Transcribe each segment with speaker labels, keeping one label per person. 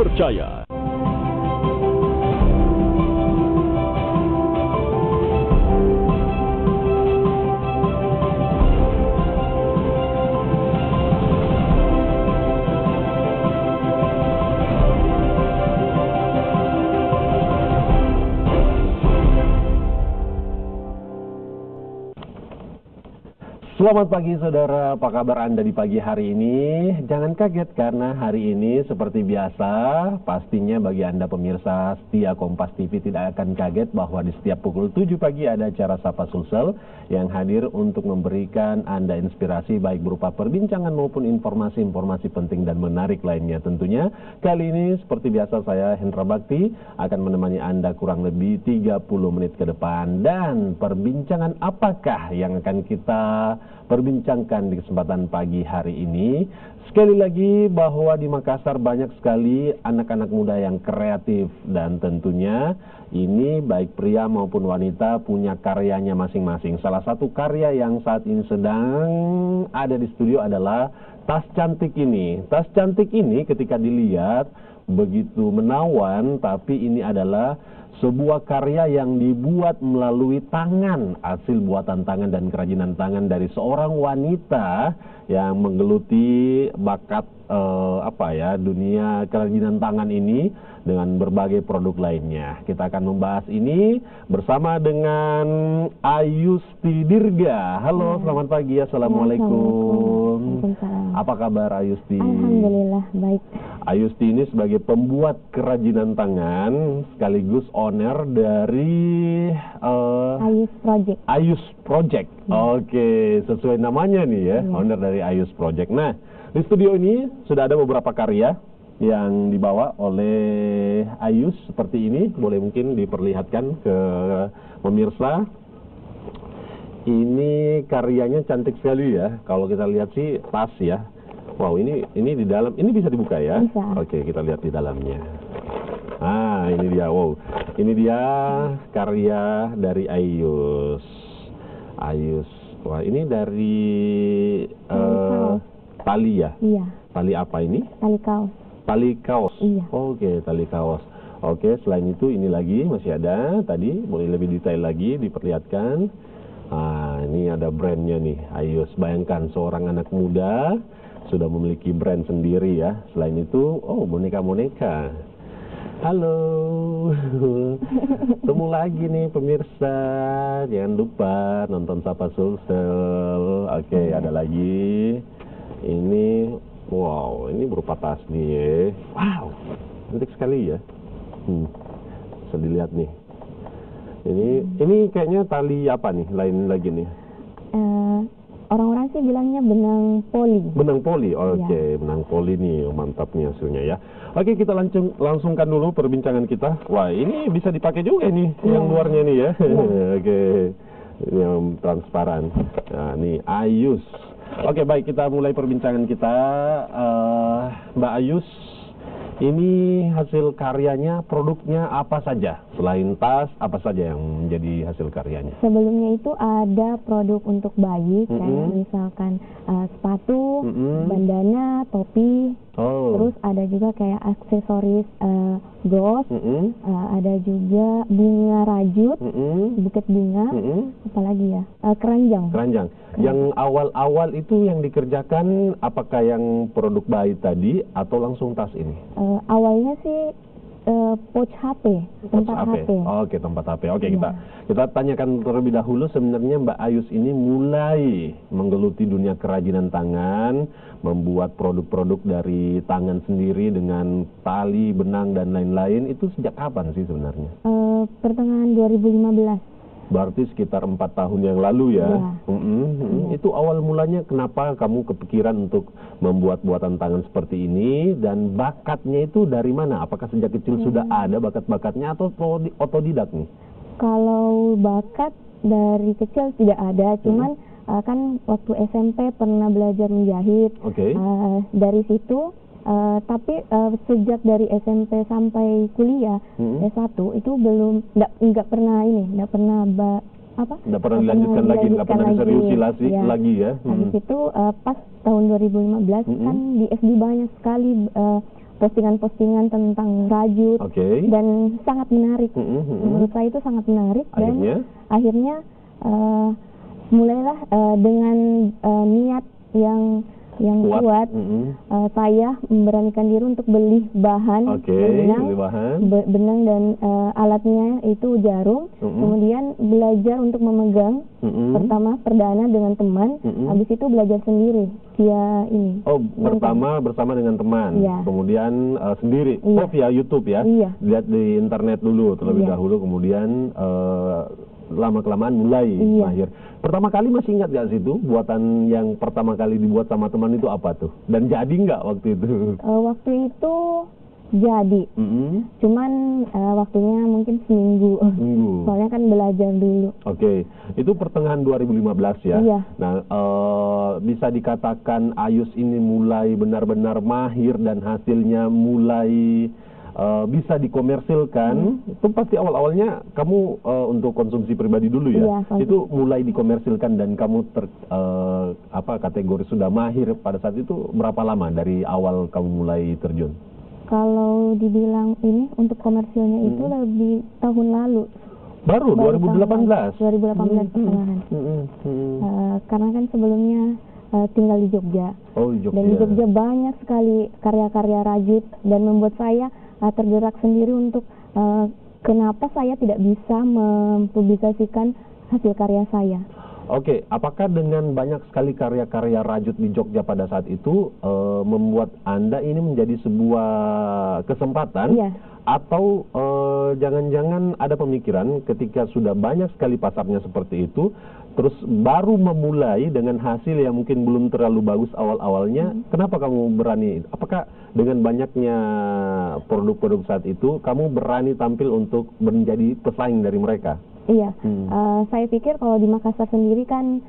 Speaker 1: terpercaya.
Speaker 2: Selamat pagi saudara, apa kabar Anda di pagi hari ini? Jangan kaget karena hari ini seperti biasa, pastinya bagi Anda pemirsa setia Kompas TV tidak akan kaget bahwa di setiap pukul 7 pagi ada acara Sapa Sulsel yang hadir untuk memberikan Anda inspirasi baik berupa perbincangan maupun informasi-informasi penting dan menarik lainnya tentunya. Kali ini seperti biasa saya Hendra Bakti akan menemani Anda kurang lebih 30 menit ke depan. Dan perbincangan apakah yang akan kita perbincangkan di kesempatan pagi hari ini? Sekali lagi bahwa di Makassar banyak sekali anak-anak muda yang kreatif dan tentunya ini baik pria maupun wanita punya karyanya masing-masing. Salah satu karya yang saat ini sedang ada di studio adalah tas cantik ini. Tas cantik ini ketika dilihat begitu menawan, tapi ini adalah sebuah karya yang dibuat melalui tangan, hasil buatan tangan dan kerajinan tangan dari seorang wanita yang menggeluti bakat dunia kerajinan tangan ini dengan berbagai produk lainnya. Kita akan membahas ini bersama dengan Ayusti Dirga. Halo, selamat pagi, assalamualaikum. Apa kabar Ayusti?
Speaker 3: Alhamdulillah baik.
Speaker 2: Ayusti ini sebagai pembuat kerajinan tangan sekaligus owner dari
Speaker 3: Ayus Project.
Speaker 2: Ayus Project. Oke, sesuai namanya nih ya, owner dari Ayus Project. Nah, di studio ini sudah ada beberapa karya yang dibawa oleh Ayus seperti ini. Boleh mungkin diperlihatkan ke pemirsa. Ini karyanya cantik sekali ya. Kalau kita lihat sih tas ya. Wow, ini di dalam, ini bisa dibuka ya?
Speaker 3: Bisa.
Speaker 2: Oke, kita lihat di dalamnya. Ah, ini dia. Wow, ini dia karya dari Ayus. Ayus. Wah, ini dari tali ya?
Speaker 3: Iya.
Speaker 2: Tali apa ini?
Speaker 3: Tali kaos.
Speaker 2: Tali kaos.
Speaker 3: Iya.
Speaker 2: Oke, tali kaos. Oke, selain itu ini lagi masih ada tadi, boleh lebih detail lagi diperlihatkan. Ah, ini ada brandnya nih, Ayus. Bayangkan seorang anak muda sudah memiliki brand sendiri ya. Selain itu, oh boneka-boneka. Halo, ketemu lagi nih pemirsa. Jangan lupa nonton Sapa Sulsel. Oke, ada lagi. Ini, wow, ini berupa tas nih ya. Wow, cantik sekali ya. Bisa dilihat nih. Ini kayaknya tali apa nih? Lain lagi nih.
Speaker 3: Orang-orang sih bilangnya benang poli.
Speaker 2: Benang poli, oke,
Speaker 3: Ya.
Speaker 2: benang poli nih, mantap nih hasilnya ya. Oke, kita langsungkan dulu perbincangan kita. Wah, ini bisa dipakai juga nih, yang luarnya nih ya. Oke, ini yang transparan. Nah, ini Ayus. Oke, baik, kita mulai perbincangan kita. Mbak Ayus, ini hasil karyanya, produknya apa saja? Selain tas, apa saja yang menjadi hasil karyanya?
Speaker 3: Sebelumnya itu ada produk untuk bayi, kayak misalkan sepatu, bandana, topi. Terus ada juga kayak aksesoris gos, ada juga bunga rajut, buket bunga, apalagi ya, keranjang.
Speaker 2: Keranjang. Yang awal-awal itu yang dikerjakan apakah yang produk bayi tadi atau langsung tas ini?
Speaker 3: Awalnya sih pouch HP, tempat HP.
Speaker 2: Oke, tempat HP. Oke, kita tanyakan terlebih dahulu sebenarnya Mbak Ayus ini mulai menggeluti dunia kerajinan tangan, membuat produk-produk dari tangan sendiri dengan tali, benang dan lain-lain. Itu sejak kapan sih sebenarnya?
Speaker 3: Pertengahan 2015.
Speaker 2: Berarti sekitar 4 tahun yang lalu ya. Itu awal mulanya kenapa kamu kepikiran untuk membuat buatan tangan seperti ini, dan bakatnya itu dari mana? Apakah sejak kecil sudah ada bakat-bakatnya atau otodidak nih?
Speaker 3: Kalau bakat dari kecil tidak ada, cuman kan waktu SMP pernah belajar menjahit. Dari situ tapi sejak dari SMP sampai kuliah S1 itu belum nggak pernah
Speaker 2: dilanjutkan lagi, nggak pernah diseriusi lagi ya.
Speaker 3: Habis itu pas tahun 2015 kan di FB banyak sekali postingan-postingan tentang rajut dan sangat menarik. Menurut saya itu sangat menarik dan akhirnya mulailah dengan niat yang kuat. Saya memberanikan diri untuk beli bahan benang dan alatnya itu jarum. Kemudian belajar untuk memegang. Pertama perdana dengan teman, habis itu belajar sendiri via ini.
Speaker 2: Pertama bersama dengan teman, kemudian sendiri. Via YouTube ya. Lihat di internet dulu terlebih dahulu, kemudian lama-kelamaan mulai mahir. Pertama kali masih ingat gak sih itu buatan yang pertama kali dibuat sama teman itu apa tuh? Dan jadi nggak waktu itu? Waktu itu jadi, cuman waktunya mungkin seminggu. Soalnya kan belajar dulu. Itu pertengahan 2015 ya. Nah, bisa dikatakan Ayus ini mulai benar-benar mahir dan hasilnya mulai bisa dikomersilkan. Itu pasti awal-awalnya kamu untuk konsumsi pribadi dulu ya. Itu mulai dikomersilkan dan kamu kategori sudah mahir pada saat itu berapa lama dari awal kamu mulai terjun? Kalau dibilang ini untuk komersilnya itu lebih tahun lalu. Baru 2018 pertengahan. Karena kan sebelumnya tinggal di Jogja. Dan di Jogja banyak sekali karya-karya rajut dan membuat saya tergerak sendiri untuk kenapa saya tidak bisa mempublikasikan hasil karya saya. Apakah dengan banyak sekali karya-karya rajut di Jogja pada saat itu membuat Anda ini menjadi sebuah kesempatan? Atau jangan-jangan ada pemikiran ketika sudah banyak sekali pasarnya seperti itu, terus baru memulai dengan hasil yang mungkin belum terlalu bagus awal-awalnya, kenapa kamu berani? Apakah dengan banyaknya produk-produk saat itu, kamu berani tampil untuk menjadi pesaing dari mereka? Saya pikir kalau di Makassar sendiri kan,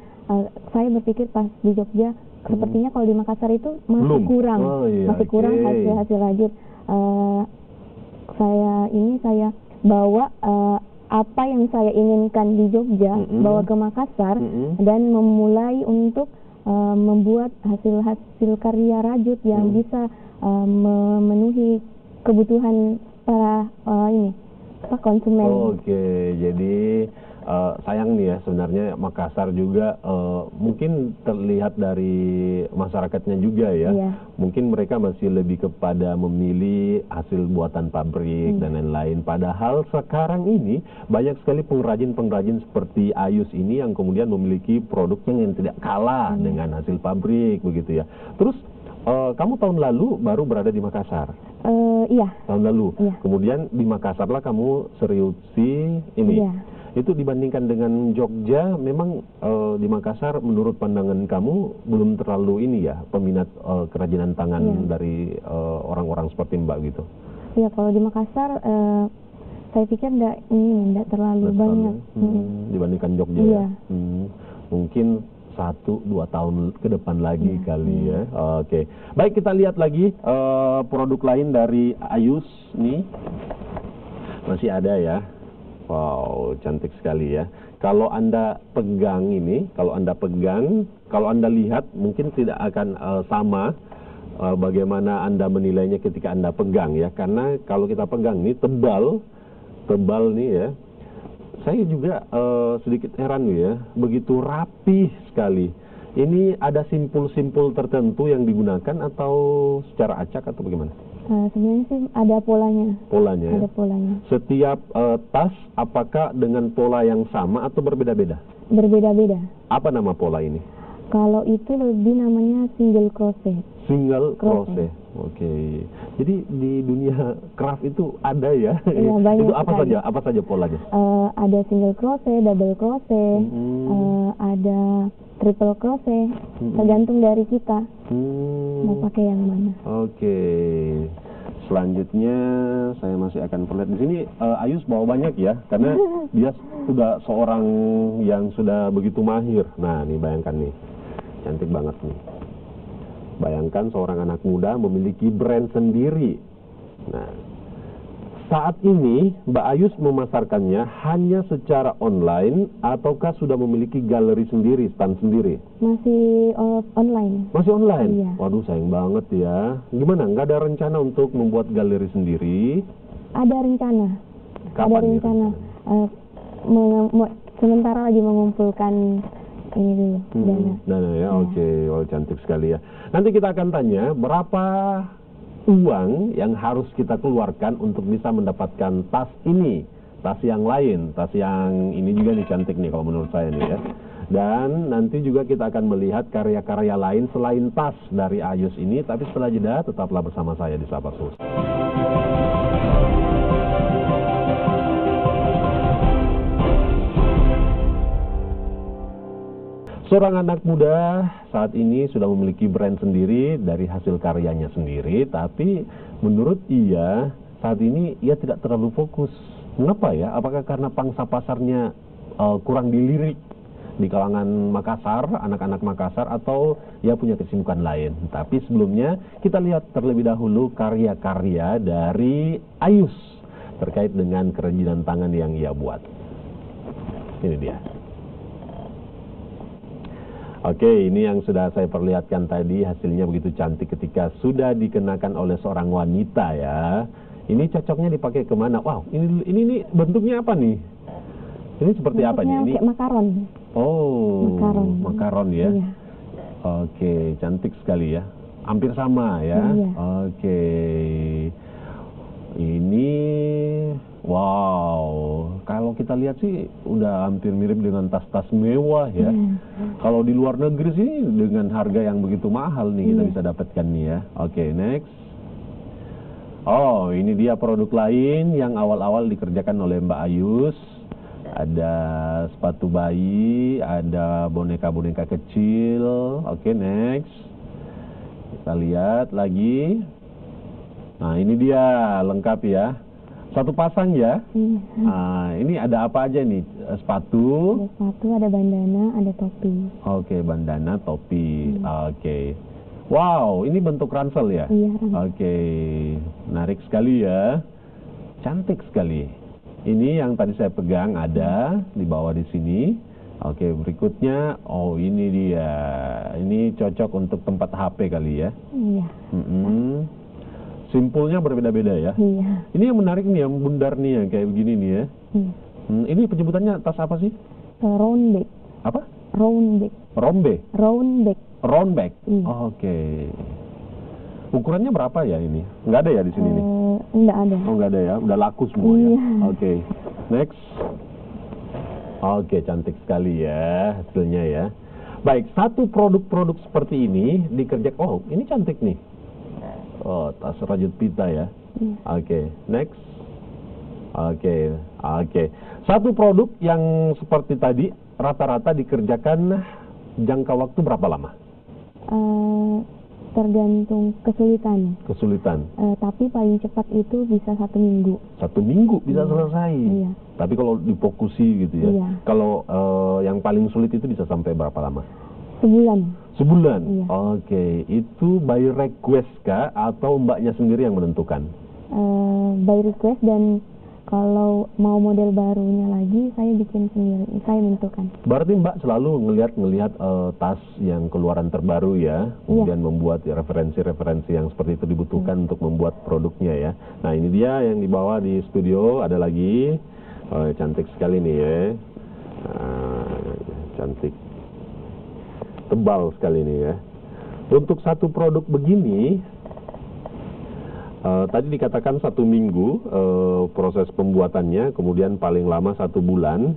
Speaker 2: saya berpikir pas di Jogja, sepertinya kalau di Makassar itu masih kurang, kurang hasil-hasil rajut. Saya bawa apa yang saya inginkan di Jogja, bawa ke Makassar dan memulai untuk membuat hasil-hasil karya rajut yang bisa memenuhi kebutuhan para konsumen. Jadi sayang nih ya sebenarnya Makassar juga mungkin terlihat dari masyarakatnya juga ya. Mungkin mereka masih lebih kepada memilih hasil buatan pabrik dan lain-lain. Padahal sekarang ini banyak sekali pengrajin-pengrajin seperti Ayus ini yang kemudian memiliki produknya yang tidak kalah dengan hasil pabrik begitu ya. Terus kamu tahun lalu baru berada di Makassar? Tahun lalu. Kemudian di Makassar lah kamu seriusi ini. Itu dibandingkan dengan Jogja, memang di Makassar menurut pandangan kamu belum terlalu ini ya, peminat kerajinan tangan dari orang-orang seperti Mbak gitu? Kalau di Makassar saya pikir enggak terlalu banyak. Dibandingkan Jogja. Mungkin 1-2 tahun ke depan lagi kali ya. Baik, kita lihat lagi produk lain dari Ayus nih. Masih ada ya. Wow, cantik sekali ya. Kalau Anda pegang ini, kalau Anda lihat mungkin tidak akan sama bagaimana Anda menilainya ketika Anda pegang ya. Karena kalau kita pegang ini tebal nih ya. Saya juga sedikit heran ya, begitu rapih sekali. Ini ada simpul-simpul tertentu yang digunakan atau secara acak atau bagaimana? Sebenarnya sih ada polanya. Ada polanya. Setiap tas apakah dengan pola yang sama atau berbeda-beda? Berbeda-beda. Apa nama pola ini? Kalau itu lebih namanya single crochet. Single crochet. Jadi di dunia craft itu ada ya? Banyak. Itu apa saja polanya? Ada single crochet, double crochet, ada triple crochet, tergantung dari kita mau pakai yang mana. Selanjutnya saya masih akan perlihat di sini Ayus bawa banyak ya, karena dia sudah seorang yang sudah begitu mahir. Nah, nih bayangkan nih, cantik banget nih. Bayangkan seorang anak muda memiliki brand sendiri. Nah, Saat ini Mbak Ayus memasarkannya hanya secara online ataukah sudah memiliki galeri sendiri, stand sendiri?
Speaker 3: Masih online.
Speaker 2: Masih online?
Speaker 3: Iya.
Speaker 2: Waduh, sayang banget ya. Gimana? Nggak ada rencana untuk membuat galeri sendiri?
Speaker 3: Ada rencana.
Speaker 2: Kapan
Speaker 3: ada rencana. Sementara lagi mengumpulkan ini dulu,
Speaker 2: dana ya. Oke. Oh, cantik sekali ya. Nanti kita akan tanya berapa uang yang harus kita keluarkan untuk bisa mendapatkan tas ini, tas yang lain, tas yang ini juga nih cantik nih kalau menurut saya nih ya. Dan nanti juga kita akan melihat karya-karya lain selain tas dari Ayus ini, tapi setelah jeda tetaplah bersama saya di Sapa Sus. Seorang anak muda saat ini sudah memiliki brand sendiri dari hasil karyanya sendiri, tapi menurut ia saat ini ia tidak terlalu fokus. Mengapa ya? Apakah karena pangsa pasarnya kurang dilirik di kalangan Makassar, anak-anak Makassar, atau ia punya kesibukan lain? Tapi sebelumnya kita lihat terlebih dahulu karya-karya dari Ayus terkait dengan kerajinan tangan yang ia buat. Ini dia. Oke, ini yang sudah saya perlihatkan tadi, hasilnya begitu cantik ketika sudah dikenakan oleh seorang wanita ya. Ini cocoknya dipakai kemana? Wow, ini bentuknya apa nih? Ini seperti apa nih? Ini
Speaker 3: kayak makaron.
Speaker 2: Oh, makaron ya. Iya. Oke, cantik sekali ya. Hampir sama ya. Iya. Oke. Ini wow, kalau kita lihat sih udah hampir mirip dengan tas-tas mewah ya. Kalau di luar negeri sih dengan harga yang begitu mahal nih kita bisa dapatkan nih ya. Oke, next. Oh, ini dia produk lain yang awal-awal dikerjakan oleh Mbak Ayus. Ada sepatu bayi, ada boneka-boneka kecil. Oke, next. Kita lihat lagi. Nah, ini dia lengkap ya. Satu pasang ya. Nah, ini ada apa aja nih? Sepatu.
Speaker 3: Ada sepatu, ada bandana, ada topi.
Speaker 2: Oke, bandana, topi. Oke. Wow, ini bentuk ransel ya?
Speaker 3: Iya, ransel.
Speaker 2: Oke, menarik sekali ya. Cantik sekali. Ini yang tadi saya pegang ada di bawah di sini. Oke, berikutnya, oh ini dia. Ini cocok untuk tempat HP kali ya?
Speaker 3: Iya.
Speaker 2: Simpulnya berbeda-beda ya?
Speaker 3: Iya.
Speaker 2: Ini yang menarik nih, yang bundar nih, yang kayak begini nih ya. Ini penyebutannya tas apa sih?
Speaker 3: Round bag.
Speaker 2: Apa?
Speaker 3: Round bag.
Speaker 2: Rombe?
Speaker 3: Round bag.
Speaker 2: Round bag?
Speaker 3: Iya.
Speaker 2: Oke. Ukurannya berapa ya ini? Nggak ada ya di sini nih?
Speaker 3: Nggak ada.
Speaker 2: Oh, nggak ada ya? Udah laku semua ya?
Speaker 3: Iya.
Speaker 2: Oke. Next. Oke, cantik sekali ya hasilnya ya. Baik, satu produk-produk seperti ini dikerjakan. Oh, ini cantik nih. Oh, tas rajut pita ya. Oke, next. Oke. Satu produk yang seperti tadi rata-rata dikerjakan jangka waktu berapa lama?
Speaker 3: Tergantung kesulitan. Tapi paling cepat itu bisa 1 minggu.
Speaker 2: 1 minggu bisa selesai.
Speaker 3: Iya.
Speaker 2: Tapi kalau difokusi gitu ya.
Speaker 3: Iya.
Speaker 2: Kalau yang paling sulit itu bisa sampai berapa lama?
Speaker 3: Sebulan. Iya.
Speaker 2: Oke, itu by request kah atau mbaknya sendiri yang menentukan?
Speaker 3: By request, dan kalau mau model barunya lagi saya bikin sendiri, saya menentukan.
Speaker 2: Berarti mbak selalu ngelihat tas yang keluaran terbaru ya, kemudian membuat referensi-referensi yang seperti itu dibutuhkan untuk membuat produknya ya. Nah, ini dia yang dibawa di studio, ada lagi. Oh, cantik sekali nih ya. Cantik. Tebal sekali nih ya. Untuk satu produk begini, tadi dikatakan 1 minggu proses pembuatannya, kemudian paling lama 1 bulan.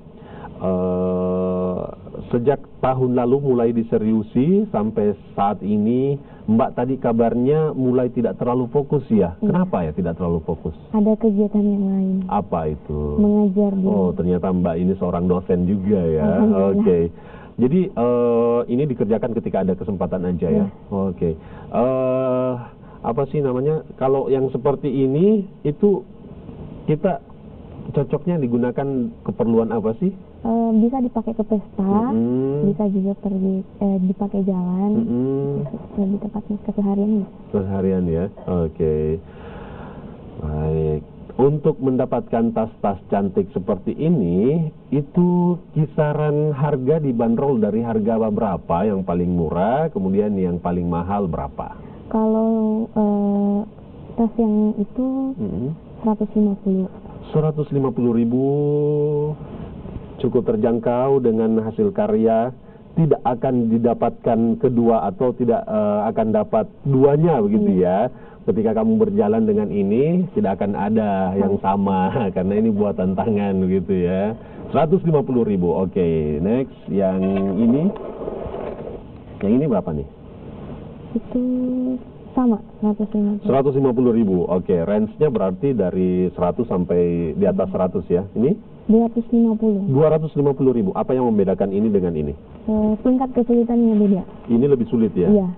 Speaker 2: Sejak tahun lalu mulai diseriusi sampai saat ini, Mbak tadi kabarnya mulai tidak terlalu fokus ya. Kenapa ya tidak terlalu fokus?
Speaker 3: Ada kegiatan yang lain.
Speaker 2: Apa itu?
Speaker 3: Mengajar juga.
Speaker 2: Oh, ternyata Mbak ini seorang dosen juga ya. Oke. Jadi ini dikerjakan ketika ada kesempatan aja ya. Oke. Apa sih namanya? Kalau yang seperti ini itu kita cocoknya digunakan keperluan apa sih?
Speaker 3: Bisa dipakai ke pesta, bisa juga pergi dipakai jalan, lebih tepatnya keseharian.
Speaker 2: Keseharian ya. Oke. Baik. Untuk mendapatkan tas-tas cantik seperti ini, itu kisaran harga dibanderol dari harga berapa yang paling murah, kemudian yang paling mahal berapa?
Speaker 3: Kalau tas yang itu 150.
Speaker 2: 150.000 cukup terjangkau dengan hasil karya. Tidak akan didapatkan kedua atau tidak akan dapat duanya begitu ya. Ketika kamu berjalan dengan ini tidak akan ada yang sama karena ini buatan tangan begitu ya. 150.000. Oke, next yang ini. Yang ini berapa nih?
Speaker 3: Itu sama 150.
Speaker 2: 150.000. Oke, range-nya berarti dari 100 sampai di atas 100 ya. Ini
Speaker 3: 250.
Speaker 2: 250.000. Apa yang membedakan ini dengan ini?
Speaker 3: Tingkat kesulitannya beda.
Speaker 2: Ini lebih sulit ya?
Speaker 3: Iya.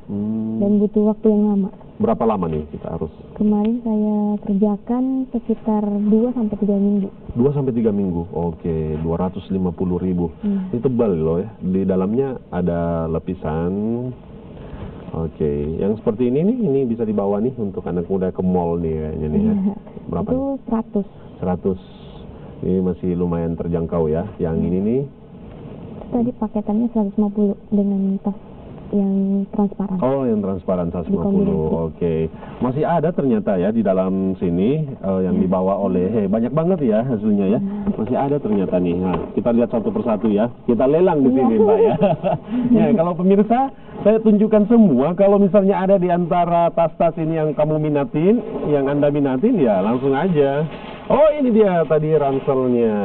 Speaker 3: Dan butuh waktu yang lama.
Speaker 2: Berapa lama nih kita harus?
Speaker 3: Kemarin saya kerjakan sekitar 2 sampai 3 minggu.
Speaker 2: 2 sampai 3 minggu. Oke, 250.000. Ini tebal loh ya. Di dalamnya ada lapisan. Oke, yang seperti ini nih, ini bisa dibawa nih untuk anak muda ke mall nih kayaknya nih ya. Berapa?
Speaker 3: Itu 100.
Speaker 2: 100. Ini masih lumayan terjangkau ya. Yang ini nih.
Speaker 3: Tadi paketannya 150 dengan tas yang transparan.
Speaker 2: Oh, yang transparan 150. Oke. Masih ada ternyata ya di dalam sini yang dibawa oleh banyak banget ya hasilnya ya. Masih ada ternyata nih. Nah, kita lihat satu persatu ya. Kita lelang di sini, Mbak ya. Ya, kalau pemirsa, saya tunjukkan semua. Kalau misalnya ada di antara tas-tas ini yang kamu minatin, yang Anda minatin ya langsung aja. Oh, ini dia tadi ranselnya.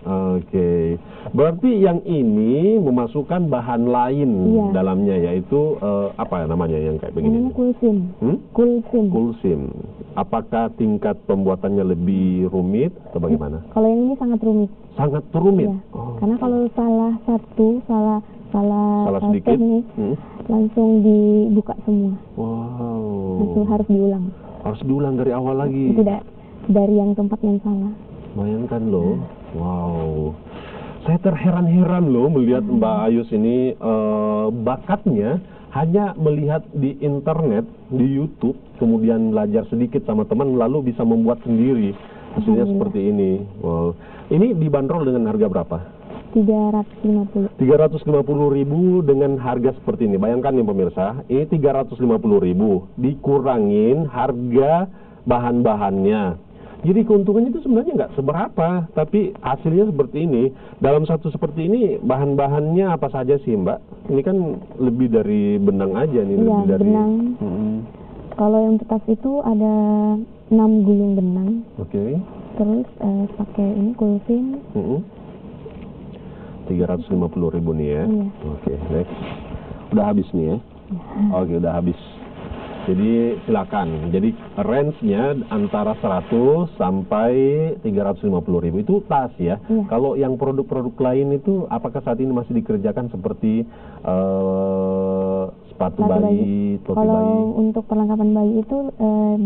Speaker 2: Oke. Berarti yang ini memasukkan bahan lain dalamnya, yaitu apa namanya yang kayak begini?
Speaker 3: Namanya kulsim. Kulsim.
Speaker 2: Kulsim. Apakah tingkat pembuatannya lebih rumit atau bagaimana?
Speaker 3: Kalau yang ini sangat rumit.
Speaker 2: Sangat rumit?
Speaker 3: Ya. Karena kalau salah satu, salah
Speaker 2: sedikit,
Speaker 3: teknik, langsung dibuka semua.
Speaker 2: Wow.
Speaker 3: Langsung harus diulang.
Speaker 2: Harus diulang dari awal lagi?
Speaker 3: Tidak, dari yang tempat yang salah.
Speaker 2: Bayangkan loh. Wow. Saya terheran-heran loh melihat Mbak Ayus ini bakatnya hanya melihat di internet, di YouTube, kemudian belajar sedikit sama teman, lalu bisa membuat sendiri. Hasilnya seperti ini. Wow. Ini dibanderol dengan harga berapa?
Speaker 3: 350.
Speaker 2: 350.000 dengan harga seperti ini. Bayangkan nih pemirsa, ini 350.000 dikurangin harga bahan-bahannya. Jadi keuntungannya itu sebenarnya nggak seberapa, tapi hasilnya seperti ini. Dalam satu seperti ini, bahan-bahannya apa saja sih, Mbak? Ini kan lebih dari benang aja nih.
Speaker 3: Iya,
Speaker 2: lebih dari
Speaker 3: benang. Kalau yang tas itu ada 6 gulung benang.
Speaker 2: Oke.
Speaker 3: Terus pakai ini kulsim.
Speaker 2: 350.000 nih ya.
Speaker 3: Iya.
Speaker 2: Oke, next. Udah habis nih ya. Oke, udah habis. Jadi silakan. Jadi range-nya antara 100 sampai 350.000 itu tas ya. Kalau yang produk-produk lain itu apakah saat ini masih dikerjakan seperti sepatu bayi, topi bayi?
Speaker 3: Kalau untuk perlengkapan bayi itu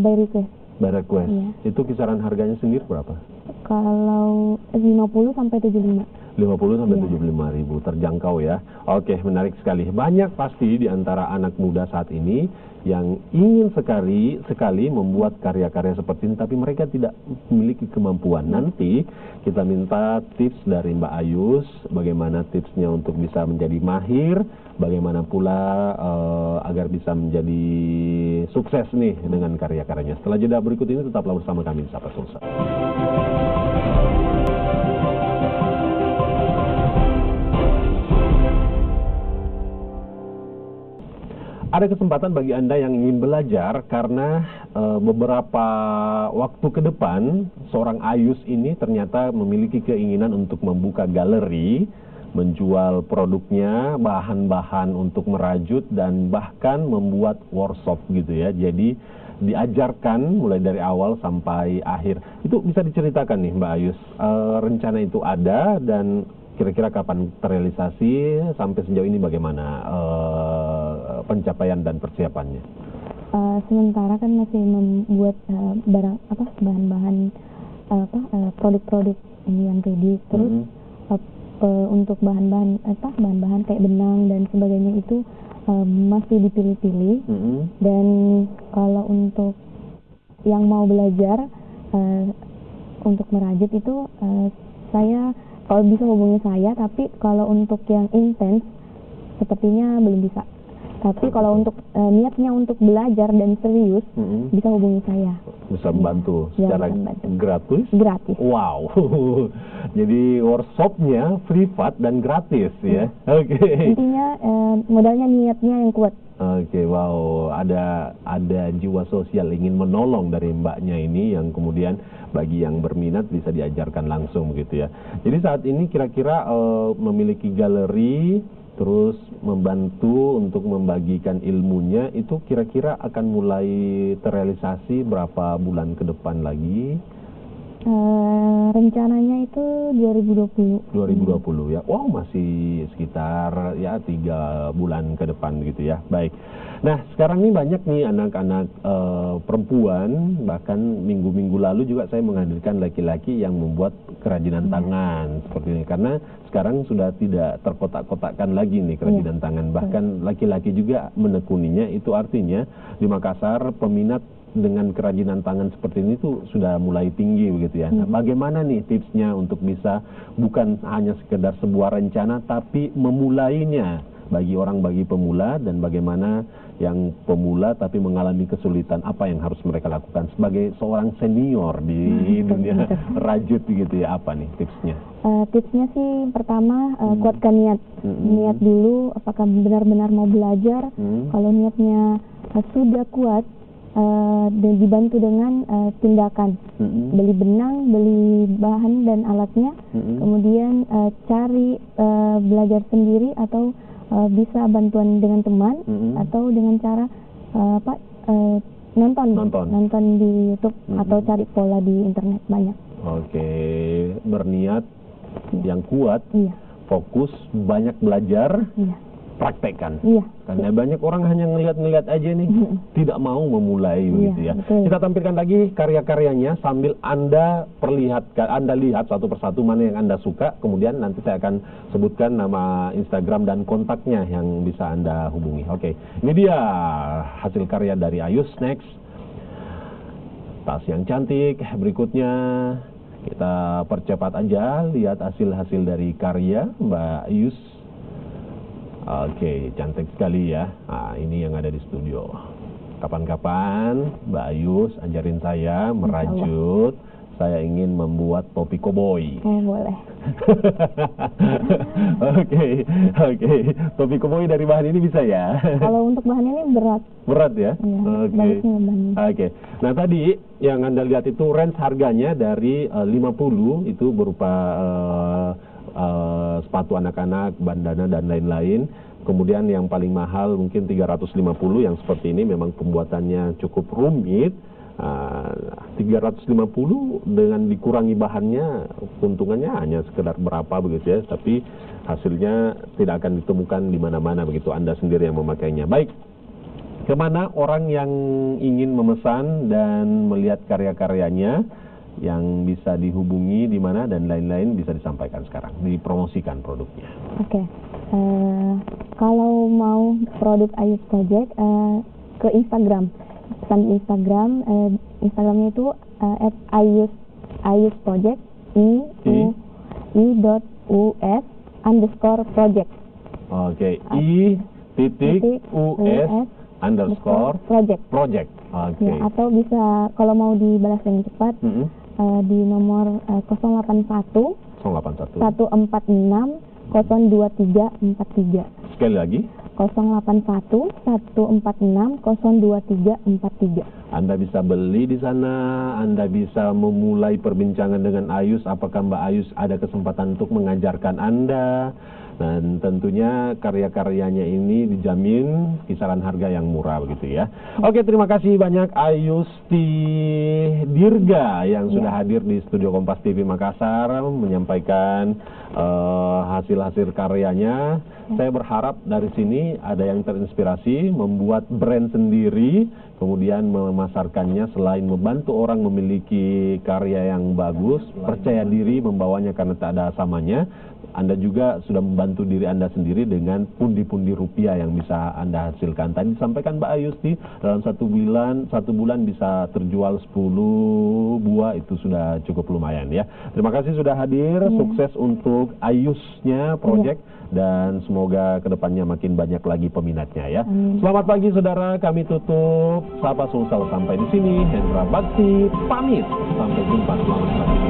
Speaker 3: by request.
Speaker 2: By request. Itu kisaran harganya sendiri berapa?
Speaker 3: Kalau 50 sampai 75.
Speaker 2: 50 sampai 75.000, terjangkau ya. Oke, menarik sekali. Banyak pasti di antara anak muda saat ini yang ingin sekali membuat karya-karya seperti ini, tapi mereka tidak memiliki kemampuan. Nanti kita minta tips dari Mbak Ayus, bagaimana tipsnya untuk bisa menjadi mahir, bagaimana pula agar bisa menjadi sukses nih dengan karya-karyanya. Setelah jeda berikut ini tetaplah bersama kami di Sapa Sulsel. Ada kesempatan bagi Anda yang ingin belajar karena beberapa waktu ke depan seorang Ayus ini ternyata memiliki keinginan untuk membuka galeri, menjual produknya, bahan-bahan untuk merajut dan bahkan membuat workshop gitu ya. Jadi diajarkan mulai dari awal sampai akhir. Itu bisa diceritakan nih Mbak Ayus, rencana itu ada dan kira-kira kapan terrealisasi, sampai sejauh ini bagaimana pencapaian dan persiapannya?
Speaker 3: Sementara kan masih membuat bahan-bahan produk-produk yang ready. Terus untuk bahan-bahan kayak benang dan sebagainya itu masih dipilih-pilih. Dan kalau untuk yang mau belajar untuk merajut itu saya kalau bisa hubungi saya, tapi kalau untuk yang intens sepertinya belum bisa. Tapi kalau untuk niatnya untuk belajar dan serius, bisa hubungi saya.
Speaker 2: Bisa membantu secara gratis?
Speaker 3: Gratis.
Speaker 2: Wow. Jadi workshopnya privat dan gratis ya. Oke.
Speaker 3: Intinya modalnya niatnya yang kuat.
Speaker 2: Oke, wow, ada jiwa sosial ingin menolong dari mbaknya ini yang kemudian bagi yang berminat bisa diajarkan langsung begitu ya. Jadi saat ini kira-kira memiliki galeri, terus membantu untuk membagikan ilmunya, itu kira-kira akan mulai terrealisasi berapa bulan ke depan lagi?
Speaker 3: Rencananya itu 2020.
Speaker 2: 2020 ya. Wow, masih sekitar ya 3 bulan ke depan gitu ya. Baik. Nah, sekarang ini banyak nih anak-anak perempuan, bahkan minggu-minggu lalu juga saya menghadirkan laki-laki yang membuat kerajinan tangan seperti ini. Karena sekarang sudah tidak terkotak-kotakkan lagi nih kerajinan tangan. Bahkan laki-laki juga menekuninya. Itu artinya di Makassar peminat dengan kerajinan tangan seperti ini tuh sudah mulai tinggi begitu ya. Nah, bagaimana nih tipsnya untuk bisa bukan hanya sekedar sebuah rencana tapi memulainya bagi pemula, dan bagaimana yang pemula tapi mengalami kesulitan, apa yang harus mereka lakukan sebagai seorang senior di dunia rajut gitu ya, apa nih tipsnya?
Speaker 3: Tipsnya sih pertama kuatkan niat. Niat dulu apakah benar-benar mau belajar. Kalau niatnya sudah kuat, dan dibantu dengan tindakan, beli benang, beli bahan dan alatnya, kemudian cari belajar sendiri atau bisa bantuan dengan teman, atau dengan cara nonton di YouTube atau cari pola di internet banyak.
Speaker 2: Oke, berniat yang kuat, fokus, banyak belajar. Praktekkan. Karena banyak orang hanya ngelihat-ngelihat aja nih, tidak mau memulai begitu ya. Betul. Kita tampilkan lagi karya-karyanya sambil Anda perlihatkan, Anda lihat satu persatu mana yang Anda suka, kemudian nanti saya akan sebutkan nama Instagram dan kontaknya yang bisa Anda hubungi. Oke, ini dia hasil karya dari Ayus. Next, tas yang cantik. Berikutnya kita percepat aja, lihat hasil-hasil dari karya Mbak Ayus. Oke, cantik sekali ya. Nah, ini yang ada di studio. Kapan-kapan Mbak Ayus ajarin saya merajut. Saya ingin membuat topi koboi.
Speaker 3: Boleh.
Speaker 2: Oke. Topi koboi dari bahan ini bisa ya?
Speaker 3: Kalau untuk bahan ini berat.
Speaker 2: Berat ya?
Speaker 3: Oke.
Speaker 2: Nah, tadi yang Anda lihat itu range harganya dari 50, itu berupa sepatu anak-anak, bandana dan lain-lain. Kemudian yang paling mahal mungkin 350, yang seperti ini memang pembuatannya cukup rumit. 350 dengan dikurangi bahannya, keuntungannya hanya sekedar berapa begitu ya, tapi hasilnya tidak akan ditemukan di mana-mana begitu, Anda sendiri yang memakainya. Baik, kemana orang yang ingin memesan dan melihat karya-karyanya, yang bisa dihubungi di mana dan lain-lain bisa disampaikan sekarang, dipromosikan produknya. Oke.
Speaker 3: Kalau mau produk Ayus Project ke Instagram, pesan di Instagram, Instagramnya itu @ayus project i.us_project.
Speaker 2: Oke, i.us_project. Oke.
Speaker 3: Ya, atau bisa kalau mau dibalas dengan cepat di nomor 081 146 02343.
Speaker 2: Sekali lagi.
Speaker 3: 081 146 02343.
Speaker 2: Anda bisa beli di sana, Anda bisa memulai perbincangan dengan Ayus, apakah Mbak Ayus ada kesempatan untuk mengajarkan Anda. Dan tentunya karya-karyanya ini dijamin kisaran harga yang murah begitu ya. Oke, terima kasih banyak Ayusti Dirga yang sudah hadir di studio Kompas TV Makassar menyampaikan hasil-hasil karyanya. Saya berharap dari sini ada yang terinspirasi membuat brand sendiri, kemudian memasarkannya. Selain membantu orang memiliki karya yang bagus, percaya diri membawanya karena tak ada samanya, Anda juga sudah membantu membantu diri Anda sendiri dengan pundi-pundi rupiah yang bisa Anda hasilkan. Tadi disampaikan Mbak Ayusti, dalam satu bulan bisa terjual 10 buah, itu sudah cukup lumayan ya. Terima kasih sudah hadir, sukses untuk Ayusnya Project, dan semoga kedepannya makin banyak lagi peminatnya ya. Selamat pagi saudara, kami tutup Sapa Sulsel sampai di sini. Hendra Bakti pamit, sampai jumpa, selamat pagi.